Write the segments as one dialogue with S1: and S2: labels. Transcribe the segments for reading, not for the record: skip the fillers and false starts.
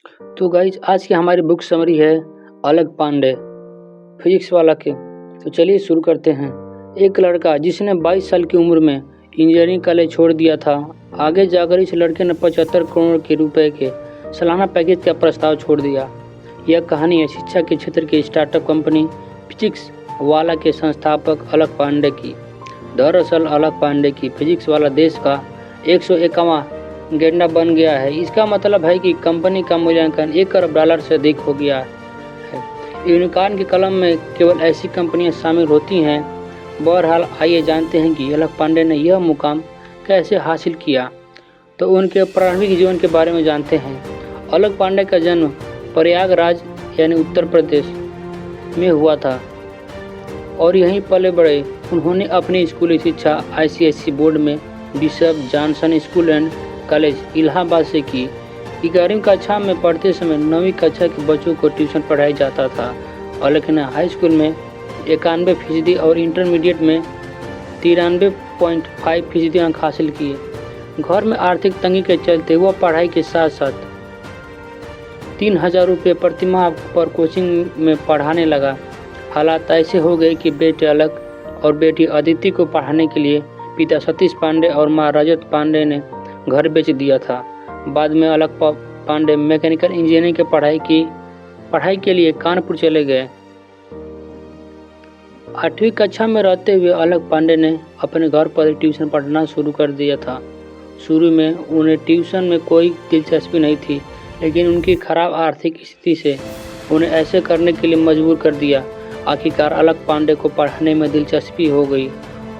S1: तो गाइज आज की हमारी बुक समरी है अलग पांडे फिजिक्स वाला के। तो चलिए शुरू करते हैं। एक लड़का जिसने 22 साल की उम्र में इंजीनियरिंग कॉलेज छोड़ दिया था, आगे जाकर इस लड़के ने 75 करोड़ के रुपए के सालाना पैकेज का प्रस्ताव छोड़ दिया। यह कहानी है शिक्षा के क्षेत्र की स्टार्टअप कंपनी फिजिक्स वाला के संस्थापक अलग पांडे की। दरअसल अलग पांडे की फिजिक्स वाला देश का 151वां गेंडा बन गया है। इसका मतलब है कि कंपनी का मूल्यांकन $1 करोड़ से अधिक हो गया है। यूनिकॉर्न की कलम में केवल ऐसी कंपनियां शामिल होती हैं। बहरहाल आइए जानते हैं कि अलग पांडे ने यह मुकाम कैसे हासिल किया। तो उनके प्रारंभिक जीवन के बारे में जानते हैं। अलग पांडे का जन्म प्रयागराज यानी उत्तर प्रदेश में हुआ था और यहीं पले बड़े। उन्होंने अपनी स्कूली शिक्षा ICSE बोर्ड में bishop Johnson school and college Allahabad से की। 11वीं कक्षा में पढ़ते समय 9वीं कक्षा के बच्चों को ट्यूशन पढ़ाया जाता था। अलग ने हाई स्कूल में 91% और इंटरमीडिएट में 93.5% अंक हासिल किए। घर में आर्थिक तंगी के चलते वह पढ़ाई के साथ साथ 3000 रुपये प्रति माह पर कोचिंग में पढ़ाने लगा। हालात ऐसे हो गए कि बेटे अलग और बेटी अदिति को पढ़ाने के लिए पिता सतीश पांडे और माँ रजत पांडे ने घर बेच दिया था। बाद में अलग पांडे मैकेनिकल इंजीनियरिंग की पढ़ाई के लिए कानपुर चले गए। 8वीं कक्षा में रहते हुए अलग पांडे ने अपने घर पर ट्यूशन पढ़ना शुरू कर दिया था। शुरू में उन्हें ट्यूशन में कोई दिलचस्पी नहीं थी, लेकिन उनकी खराब आर्थिक स्थिति से उन्हें ऐसे करने के लिए मजबूर कर दिया। आखिरकार अलग पांडे को पढ़ाने में दिलचस्पी हो गई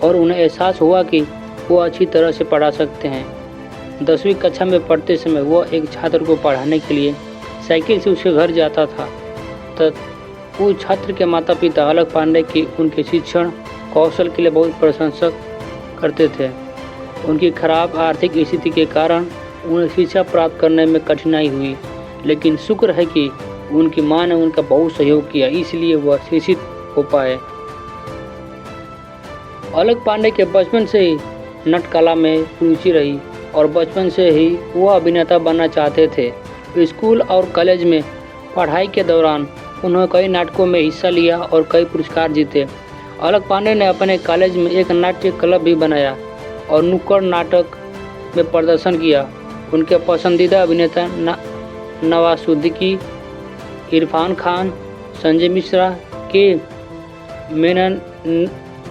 S1: और उन्हें एहसास हुआ कि वो अच्छी तरह से पढ़ा सकते हैं। 10वीं कक्षा में पढ़ते समय वो एक छात्र को पढ़ाने के लिए साइकिल से उसके घर जाता था। तब उस छात्र के माता पिता अलग पांडे की उनके शिक्षण कौशल के लिए बहुत प्रशंसक करते थे। उनकी खराब आर्थिक स्थिति के कारण उन्हें शिक्षा प्राप्त करने में कठिनाई हुई, लेकिन शुक्र है कि उनकी मां ने उनका बहुत सहयोग किया, इसलिए वह शिक्षित हो पाए। अलग पांडे के बचपन से ही नटकला में रुचि रही और बचपन से ही वह अभिनेता बनना चाहते थे। स्कूल और कॉलेज में पढ़ाई के दौरान उन्होंने कई नाटकों में हिस्सा लिया और कई पुरस्कार जीते। अलग पांडे ने अपने कॉलेज में एक नाट्य क्लब भी बनाया और नुक्कड़ नाटक में प्रदर्शन किया। उनके पसंदीदा अभिनेता नवाजुद्दीन, इरफान खान, संजय मिश्रा के मेनन,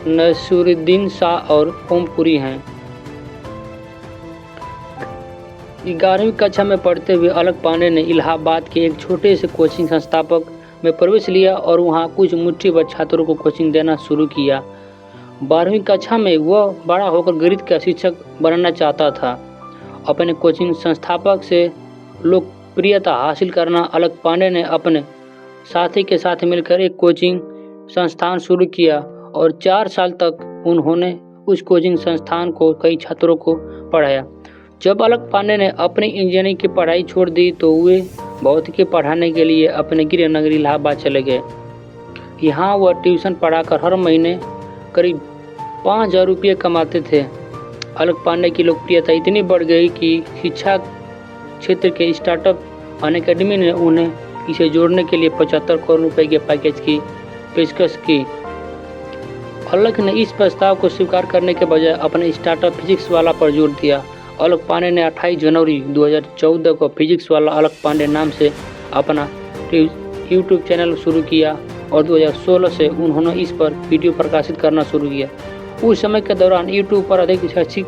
S1: नसीरुद्दीन शाह और ओमपुरी हैं। 11वीं कक्षा में पढ़ते हुए अलग पांडे ने इलाहाबाद के एक छोटे से कोचिंग संस्थापक में प्रवेश लिया और वहां कुछ मुट्ठी भर छात्रों को कोचिंग देना शुरू किया। 12वीं कक्षा में वह बड़ा होकर गणित का शिक्षक बनना चाहता था। अपने कोचिंग संस्थापक से लोकप्रियता हासिल करना अलग पांडे ने अपने साथी के साथ मिलकर एक कोचिंग संस्थान शुरू किया और 4 साल तक उन्होंने उस कोचिंग संस्थान को कई छात्रों को पढ़ाया। जब अलग पांडे ने अपनी इंजीनियरिंग की पढ़ाई छोड़ दी तो वे भौतिकी पढ़ाने के लिए अपने गृह नगरी इलाहाबाद चले गए। यहाँ वह ट्यूशन पढ़ाकर हर महीने करीब 5000 रुपये कमाते थे। अलग पांडे की लोकप्रियता इतनी बढ़ गई कि शिक्षा क्षेत्र के स्टार्टअप अनअकैडमी ने उन्हें इसे जोड़ने के लिए 75 करोड़ रुपए के पैकेज की पेशकश की। अलग ने इस प्रस्ताव को स्वीकार करने के बजाय अपने स्टार्टअप फिजिक्स वाला पर जोर दिया। अलग पांडे ने 28 जनवरी 2014 को फिजिक्स वाला अलग पांडे नाम से अपना YouTube चैनल शुरू किया और 2016 से उन्होंने इस पर वीडियो प्रकाशित करना शुरू किया। उस समय के दौरान YouTube पर अधिक शैक्षिक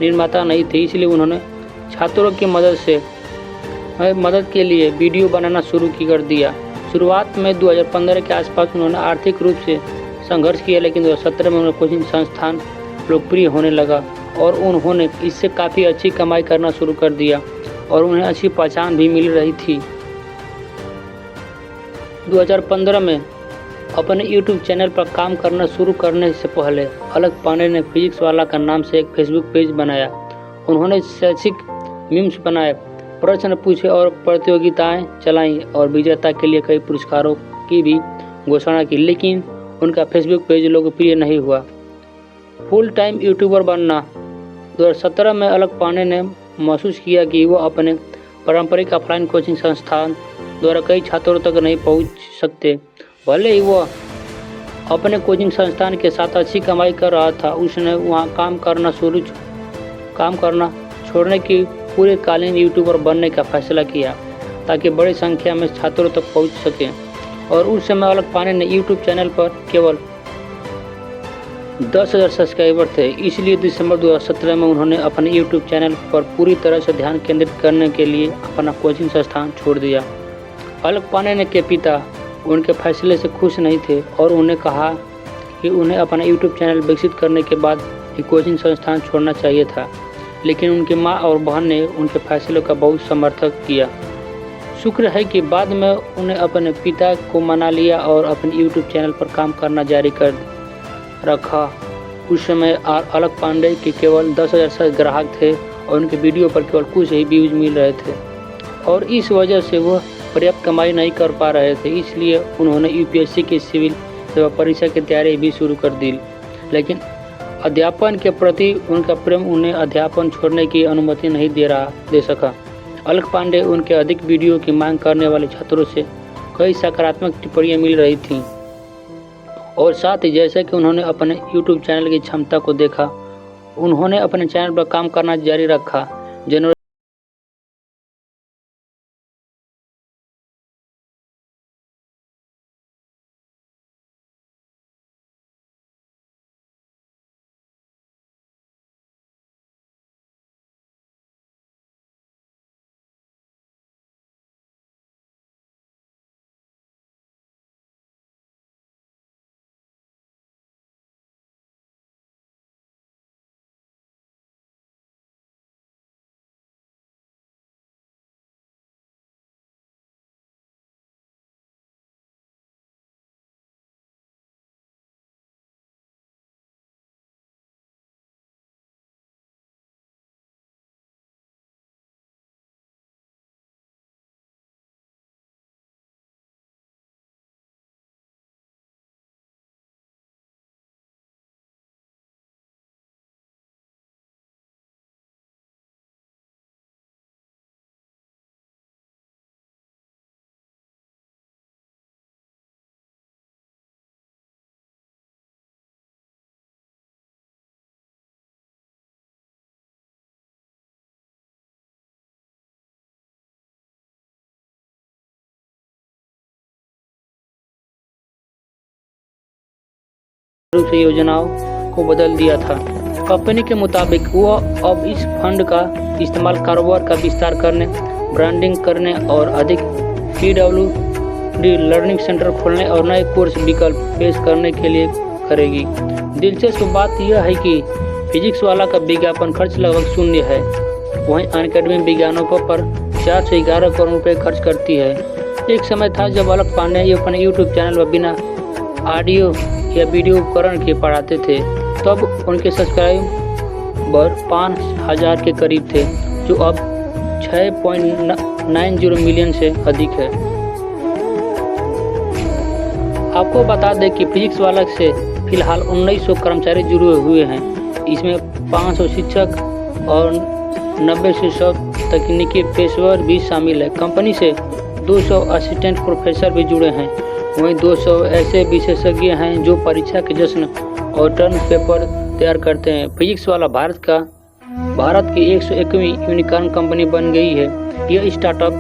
S1: निर्माता नहीं थे, इसलिए उन्होंने छात्रों की मदद के लिए वीडियो बनाना शुरू कर दिया। शुरुआत में 2015 के आसपास उन्होंने आर्थिक रूप से संघर्ष किया, लेकिन 2017 में उन्हें कोचिंग संस्थान लोकप्रिय होने लगा और उन्होंने इससे काफ़ी अच्छी कमाई करना शुरू कर दिया और उन्हें अच्छी पहचान भी मिल रही थी। 2015 में अपने YouTube चैनल पर काम करना शुरू करने से पहले अलग पांडे ने फिजिक्स वाला का नाम से एक फेसबुक पेज बनाया। उन्होंने शैक्षिक मीम्स बनाए, प्रश्न पूछे और प्रतियोगिताएं चलाईं और विजेता के लिए कई पुरस्कारों की भी घोषणा की, लेकिन उनका फेसबुक पेज लोकप्रिय नहीं हुआ। फुल टाइम यूट्यूबर बनना 2017 में अलग पांडे ने महसूस किया कि वो अपने पारंपरिक ऑफलाइन कोचिंग संस्थान द्वारा कई छात्रों तक नहीं पहुंच सकते। भले ही वह अपने कोचिंग संस्थान के साथ अच्छी कमाई कर रहा था, उसने वहां काम करना छोड़ने की पूरे कालीन यूट्यूबर बनने का फैसला किया ताकि बड़ी संख्या में छात्रों तक पहुंच सकें। और उस समय अलग पांडे ने यूट्यूब चैनल पर केवल 10,000 सब्सक्राइबर थे, इसलिए दिसंबर 2017 में उन्होंने अपने यूट्यूब चैनल पर पूरी तरह से ध्यान केंद्रित करने के लिए अपना कोचिंग संस्थान छोड़ दिया। अलग पांडे के पिता उनके फैसले से खुश नहीं थे और उन्हें कहा कि उन्हें अपना यूट्यूब चैनल विकसित करने के बाद ही कोचिंग संस्थान छोड़ना चाहिए था, लेकिन उनकी माँ और बहन ने उनके फैसले का बहुत समर्थन किया। शुक्र है कि बाद में उन्हें अपने पिता को मना लिया और अपने यूट्यूब चैनल पर काम करना जारी कर रखा। उस समय अलग पांडे के केवल 10,000 ग्राहक थे और उनके वीडियो पर केवल कुछ ही व्यूज मिल रहे थे और इस वजह से वह पर्याप्त कमाई नहीं कर पा रहे थे। इसलिए उन्होंने यूपीएससी की सिविल सेवा परीक्षा की तैयारी भी शुरू कर दी, लेकिन अध्यापन के प्रति उनका प्रेम उन्हें अध्यापन छोड़ने की अनुमति नहीं दे सका। अलग पांडे उनके अधिक वीडियो की मांग करने वाले छात्रों से कई सकारात्मक टिप्पणियां मिल रही थीं और साथ ही जैसे कि उन्होंने अपने यूट्यूब चैनल की क्षमता को देखा, उन्होंने अपने चैनल पर काम करना जारी रखा। जनवरी रूप से योजनाओं को बदल दिया था। कंपनी के मुताबिक वह अब इस फंड का इस्तेमाल कारोबार का विस्तार करने, ब्रांडिंग करने और अधिक PWD लर्निंग सेंटर खोलने और नए कोर्स विकल्प पेश करने के लिए करेगी। दिलचस्प बात यह है कि फिजिक्स वाला का विज्ञापन खर्च लगभग शून्य है, वहीं अनअकैडमी विज्ञापनों पर 4 से 11 करोड़ रुपए खर्च करती है। एक समय था जब अलग पांडे अपने यूट्यूब चैनल पर बिना ऑडियो या वीडियो उपकरण के पढ़ाते थे, तब उनके सब्सक्राइबर 5,000 के करीब थे, जो अब 6.90 मिलियन से अधिक है। आपको बता दें कि फिजिक्स वाला से फिलहाल 1900 कर्मचारी जुड़े हुए हैं। इसमें 500 शिक्षक और 90 से 100 तकनीकी पेशेवर भी शामिल है। कंपनी से 200 असिस्टेंट प्रोफेसर भी जुड़े हैं, वहीं 200 ऐसे विशेषज्ञ हैं जो परीक्षा के जश्न और टर्म पेपर तैयार करते हैं। फिजिक्स वाला भारत की 101वीं यूनिकॉर्न कंपनी बन गई है। यह स्टार्टअप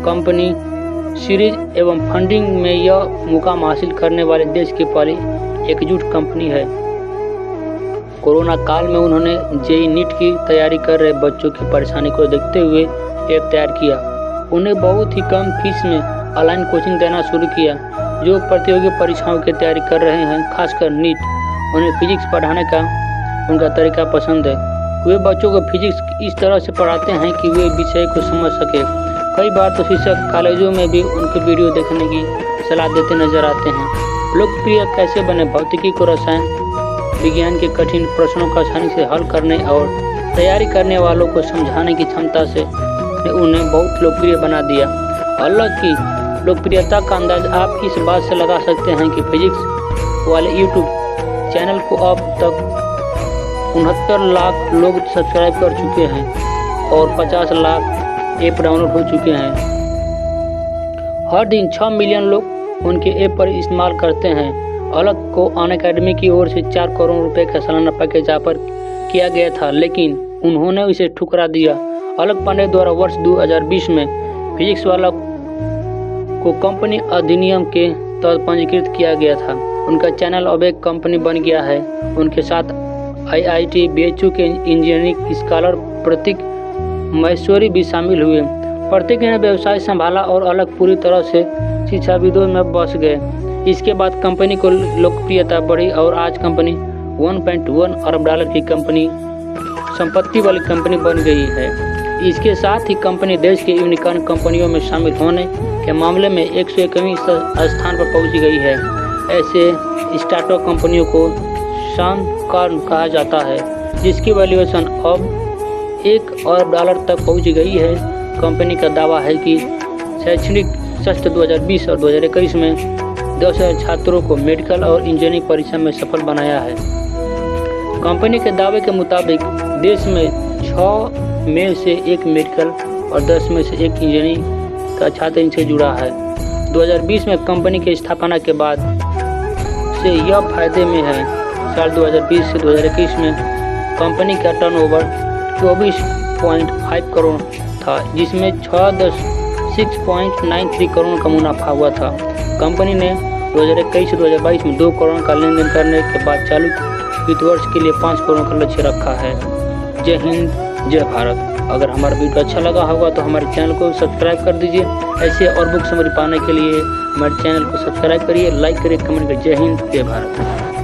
S1: कंपनी सीरीज एवं फंडिंग में यह मुकाम हासिल करने वाले देश की पहली एकजुट कंपनी है। कोरोना काल में उन्होंने जेईई नीट की तैयारी कर रहे बच्चों की परेशानी को देखते हुए ऐप तैयार किया। उन्हें बहुत ही कम फीस में ऑनलाइन कोचिंग देना शुरू किया। जो प्रतियोगी परीक्षाओं की तैयारी कर रहे हैं, खासकर नीट, उन्हें फिजिक्स पढ़ाने का उनका तरीका पसंद है। वे बच्चों को फिजिक्स इस तरह से पढ़ाते हैं कि वे विषय को समझ सके। कई बार तो शिक्षक कॉलेजों में भी उनके वीडियो देखने की सलाह देते नजर आते हैं। लोकप्रिय कैसे बने भौतिकी को रसायन विज्ञान के कठिन प्रश्नों को आसानी से हल करने और तैयारी करने वालों को समझाने की क्षमता से उन्हें बहुत लोकप्रिय बना दिया। अलग की लोकप्रियता का अंदाज आप इस बात से लगा सकते हैं कि फिजिक्स वाले यूट्यूब चैनल को अब तक 69 लाख लोग सब्सक्राइब कर चुके हैं और 50 लाख ऐप डाउनलोड हो चुके हैं। हर दिन 6 मिलियन लोग उनके ऐप पर इस्तेमाल करते हैं। अलग को अनअकैडमी की ओर से 4 करोड़ रुपए का सालाना पैकेज ऑफर किया गया था, लेकिन उन्होंने इसे ठुकरा दिया। अलग पांडे द्वारा वर्ष 2020 में फिजिक्स वाला को कंपनी अधिनियम के तहत पंजीकृत किया गया था। उनका चैनल अब एक कंपनी बन गया है। उनके साथ IIT BHU के इंजीनियरिंग स्कॉलर प्रतीक महेश्वरी भी शामिल हुए। प्रतीक ने व्यवसाय संभाला और अलग पूरी तरह से शिक्षाविदों में बस गए। इसके बाद कंपनी को लोकप्रियता बढ़ी और आज कंपनी $1.1 अरब की कंपनी संपत्ति वाली कंपनी बन गई है। इसके साथ ही कंपनी देश के यूनिकॉर्न कंपनियों में शामिल होने के मामले में 101वें स्थान पर पहुंच गई है। ऐसे स्टार्टअप कंपनियों को यूनिकॉर्न कहा जाता है, जिसकी वैल्यूएशन अब $1 अरब तक पहुंच गई है। कंपनी का दावा है कि शैक्षणिक सत्र 2020 और 2021 में 10,000 छात्रों को मेडिकल और इंजीनियरिंग परीक्षा में सफल बनाया है। कंपनी के दावे के मुताबिक देश में 6 में से 1 मेडिकल और 10 में से 1 इंजीनियरिंग का छात्र इनसे जुड़ा है। 2020 में कंपनी की स्थापना के बाद से यह फायदे में है। साल 2020 से 2021 में कंपनी का टर्नओवर 24.5 करोड़ था, जिसमें 6.93 करोड़ का मुनाफा हुआ था। कंपनी ने 2021 से 2022 में 2 करोड़ का लेन देन करने के बाद चालू वित्त वर्ष के लिए 5 करोड़ का लक्ष्य रखा है। जय हिंद, जय भारत। अगर हमारा वीडियो अच्छा लगा होगा तो हमारे चैनल को सब्सक्राइब कर दीजिए। ऐसे और बुक समरी पाने के लिए हमारे चैनल को सब्सक्राइब करिए, लाइक करिए, कमेंट करिए। जय हिंद, जय भारत।